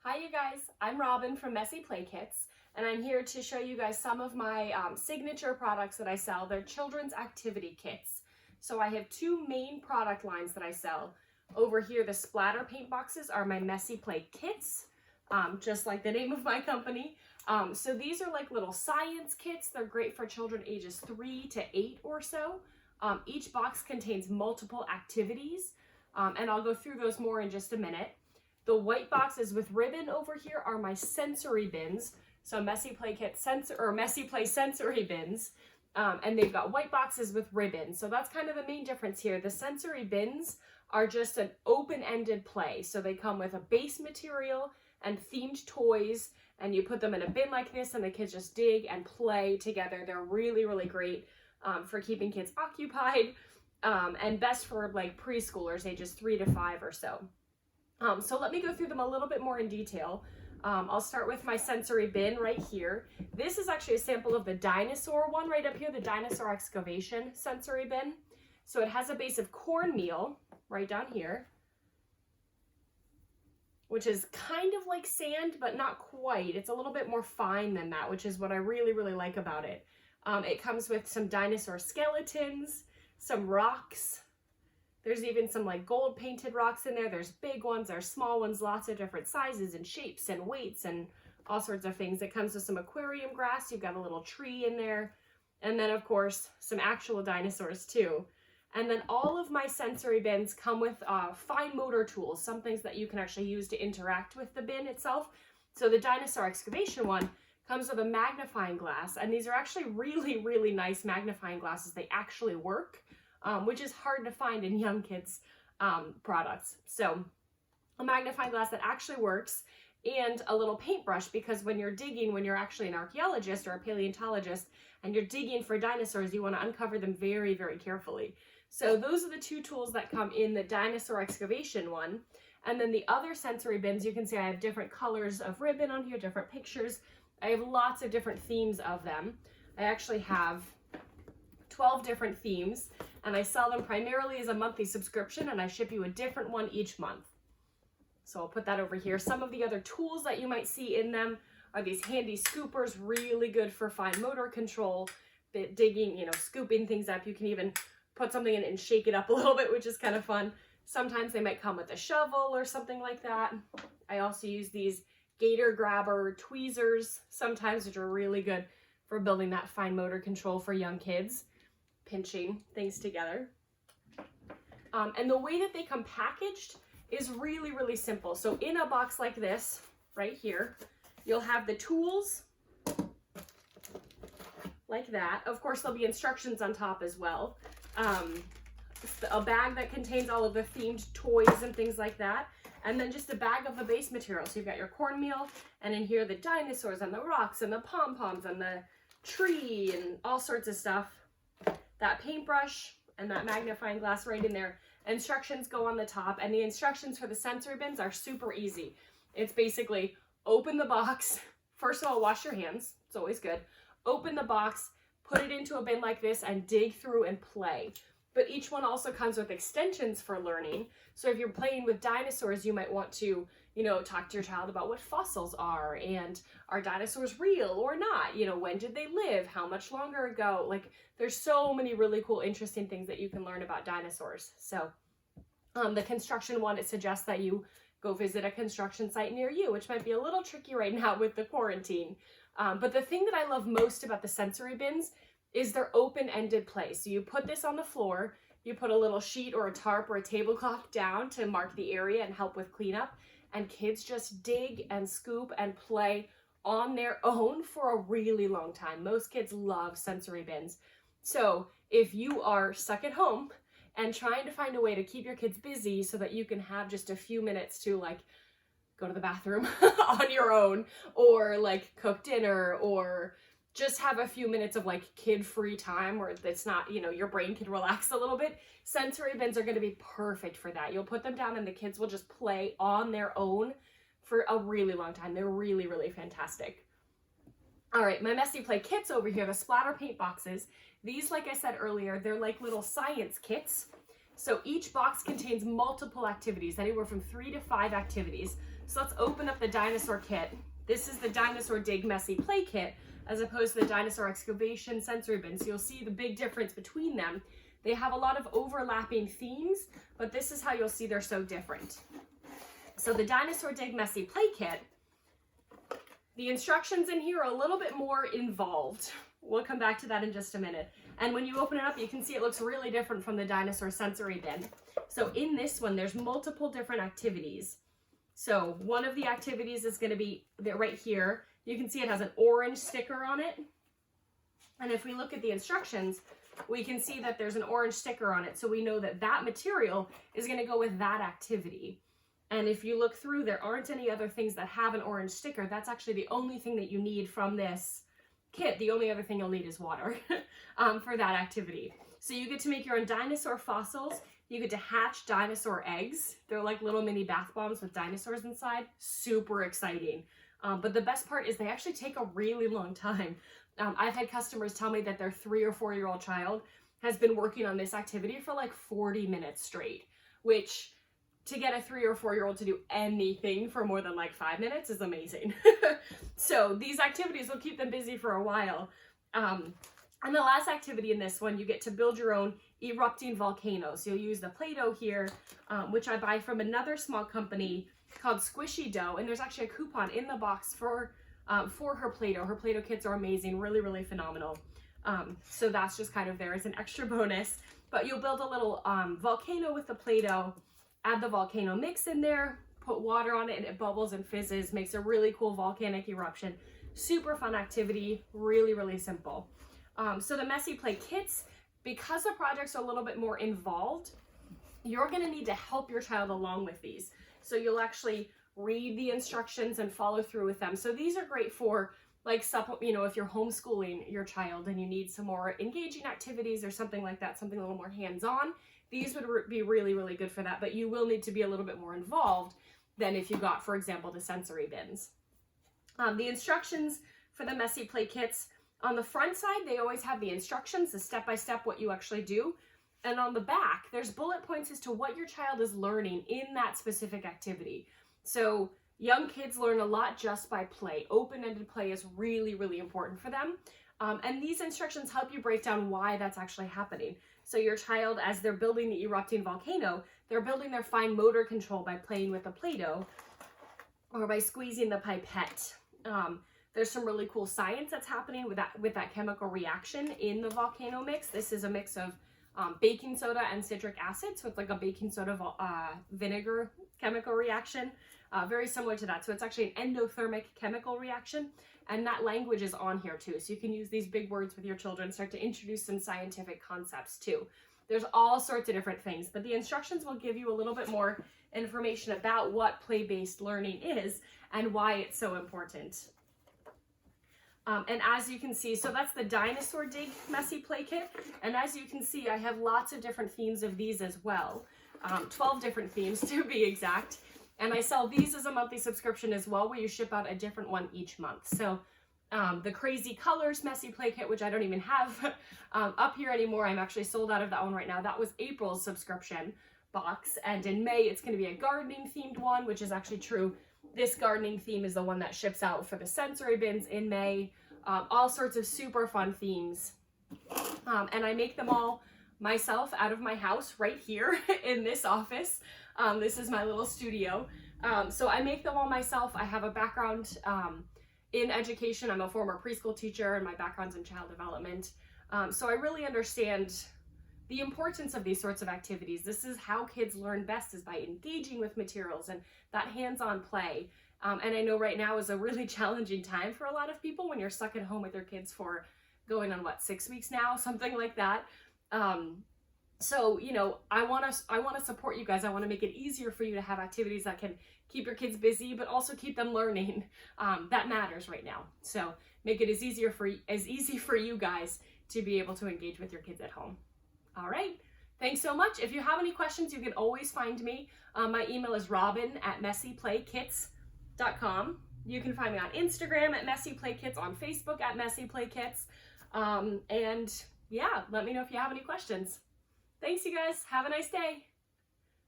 Hi you guys, I'm Robin from Messy Play Kits, and I'm here to show you guys some of my signature products that I sell. They're children's activity kits. So I have two main product lines that I sell. Over here, the splatter paint boxes are my Messy Play Kits, just like the name of my company. So these are like little science kits. They're great for children ages 3 to 8 or so. Each box contains multiple activities, and I'll go through those more in just a minute. The white boxes with ribbon over here are my sensory bins. So Messy Play sensory bins. And they've got white boxes with ribbon. So that's kind of the main difference here. The sensory bins are just an open-ended play. So they come with a base material and themed toys, and you put them in a bin like this and the kids just dig and play together. They're really, really great for keeping kids occupied, and best for like preschoolers ages 3 to 5 or so. So let me go through them a little bit more in detail. I'll start with my sensory bin right here. This is actually a sample of the dinosaur one right up here, the dinosaur excavation sensory bin. So it has a base of cornmeal right down here, which is kind of like sand, but not quite. It's a little bit more fine than that, which is what I really, really like about it. It comes with some dinosaur skeletons, some rocks. There's even some like gold painted rocks in there. There's big ones, there's small ones, lots of different sizes and shapes and weights and all sorts of things. It comes with some aquarium grass. You've got a little tree in there. And then of course, some actual dinosaurs too. And then all of my sensory bins come with fine motor tools, some things that you can actually use to interact with the bin itself. So the dinosaur excavation one comes with a magnifying glass. And these are actually really, really nice magnifying glasses. They actually work. Which is hard to find in young kids' products. So a magnifying glass that actually works, and a little paintbrush, because when you're digging, when you're actually an archaeologist or a paleontologist and you're digging for dinosaurs, you want to uncover them very, very carefully. So those are the two tools that come in the dinosaur excavation one. And then the other sensory bins, you can see I have different colors of ribbon on here, different pictures. I have lots of different themes of them. I actually have 12 different themes, and I sell them primarily as a monthly subscription, and I ship you a different one each month. So I'll put that over here. Some of the other tools that you might see in them are these handy scoopers, really good for fine motor control, digging, scooping things up. You can even put something in it and shake it up a little bit, which is kind of fun. Sometimes they might come with a shovel or something like that. I also use these gator grabber tweezers sometimes, which are really good for building that fine motor control for young kids, pinching things together. And the way that they come packaged is really, really simple. So in a box like this, right here, you'll have the tools like that. Of course, there'll be instructions on top as well. A bag that contains all of the themed toys and things like that. And then just a bag of the base material. So you've got your cornmeal, and in here the dinosaurs and the rocks and the pom-poms and the tree and all sorts of stuff. That paintbrush and that magnifying glass right in there. Instructions go on the top, and the instructions for the sensory bins are super easy. It's basically open the box. First of all, wash your hands. It's always good. Open the box, put it into a bin like this, and dig through and play. But each one also comes with extensions for learning. So if you're playing with dinosaurs, you might want to, talk to your child about what fossils are, and are dinosaurs real or not? When did they live? How much longer ago? Like, there's so many really cool, interesting things that you can learn about dinosaurs. So the construction one, it suggests that you go visit a construction site near you, which might be a little tricky right now with the quarantine. But the thing that I love most about the sensory bins is their open-ended play. So you put this on the floor, you put a little sheet or a tarp or a tablecloth down to mark the area and help with cleanup, and kids just dig and scoop and play on their own for a really long time. Most kids love sensory bins. So if you are stuck at home and trying to find a way to keep your kids busy so that you can have just a few minutes to go to the bathroom on your own, or cook dinner, or just have a few minutes of kid-free time where it's not, your brain can relax a little bit, sensory bins are going to be perfect for that. You'll put them down and the kids will just play on their own for a really long time. They're really, really fantastic. All right, my Messy Play kits over here, the splatter paint boxes. These, like I said earlier, they're like little science kits. So each box contains multiple activities, anywhere from 3 to 5 activities. So let's open up the dinosaur kit. This is the dinosaur dig messy play kit, as opposed to the dinosaur excavation sensory bin. So you'll see the big difference between them. They have a lot of overlapping themes, but this is how you'll see they're so different. So the dinosaur dig messy play kit, the instructions in here are a little bit more involved. We'll come back to that in just a minute. And when you open it up, you can see it looks really different from the dinosaur sensory bin. So in this one, there's multiple different activities. So one of the activities is going to be right here. You can see it has an orange sticker on it. And if we look at the instructions, we can see that there's an orange sticker on it. So we know that that material is going to go with that activity. And if you look through, there aren't any other things that have an orange sticker. That's actually the only thing that you need from this kit. The only other thing you'll need is water for that activity. So you get to make your own dinosaur fossils. You get to hatch dinosaur eggs. They're like little mini bath bombs with dinosaurs inside. Super exciting. But the best part is they actually take a really long time. I've had customers tell me that their 3 or 4 year old child has been working on this activity for like 40 minutes straight, which to get a 3 or 4 year old to do anything for more than like 5 minutes is amazing. So these activities will keep them busy for a while. And the last activity in this one, you get to build your own erupting volcanoes. You'll use the Play-Doh here, which I buy from another small company called Squishy Dough. And there's actually a coupon in the box for her Play-Doh. Her Play-Doh kits are amazing, really, really phenomenal. So that's just kind of there as an extra bonus. But you'll build a little volcano with the Play-Doh, add the volcano mix in there, put water on it, and it bubbles and fizzes, makes a really cool volcanic eruption. Super fun activity, really, really simple. So the Messy Play kits, because the projects are a little bit more involved, you're going to need to help your child along with these. So you'll actually read the instructions and follow through with them. So these are great for like, if you're homeschooling your child and you need some more engaging activities or something like that, something a little more hands-on, these would be really, really good for that. But you will need to be a little bit more involved than if you got, for example, the sensory bins. The instructions for the Messy Play kits, on the front side, they always have the instructions, the step-by-step what you actually do. And on the back, there's bullet points as to what your child is learning in that specific activity. So young kids learn a lot just by play. Open-ended play is really, really important for them. And these instructions help you break down why that's actually happening. So your child, as they're building the erupting volcano, they're building their fine motor control by playing with the Play-Doh or by squeezing the pipette. There's some really cool science that's happening with that chemical reaction in the volcano mix. This is a mix of baking soda and citric acid, so it's like a baking soda vinegar chemical reaction, very similar to that. So it's actually an endothermic chemical reaction, and that language is on here too. So you can use these big words with your children, start to introduce some scientific concepts too. There's all sorts of different things, but the instructions will give you a little bit more information about what play-based learning is and why it's so important. And as you can see, so that's the Dinosaur Dig Messy Play Kit. And as you can see, I have lots of different themes of these as well. 12 different themes to be exact. And I sell these as a monthly subscription as well, where you ship out a different one each month. So the Crazy Colors Messy Play Kit, which I don't even have up here anymore. I'm actually sold out of that one right now. That was April's subscription box. And in May, it's going to be a gardening themed one, which is actually true. This gardening theme is the one that ships out for the sensory bins in May. All sorts of super fun themes. And I make them all myself out of my house right here in this office. This is my little studio. So I make them all myself. I have a background in education. I'm a former preschool teacher and my background's in child development. So I really understand the importance of these sorts of activities. This is how kids learn best, is by engaging with materials and that hands-on play. And I know right now is a really challenging time for a lot of people when you're stuck at home with your kids for going on 6 weeks now, something like that. So, I want to support you guys. I want to make it easier for you to have activities that can keep your kids busy, but also keep them learning. That matters right now. So make it as easy for you guys to be able to engage with your kids at home. All right. Thanks so much. If you have any questions, you can always find me. My email is robin@messyplaykits.com. You can find me on Instagram at Messy Play Kits, on Facebook at Messy Play Kits. And yeah, let me know if you have any questions. Thanks, you guys. Have a nice day.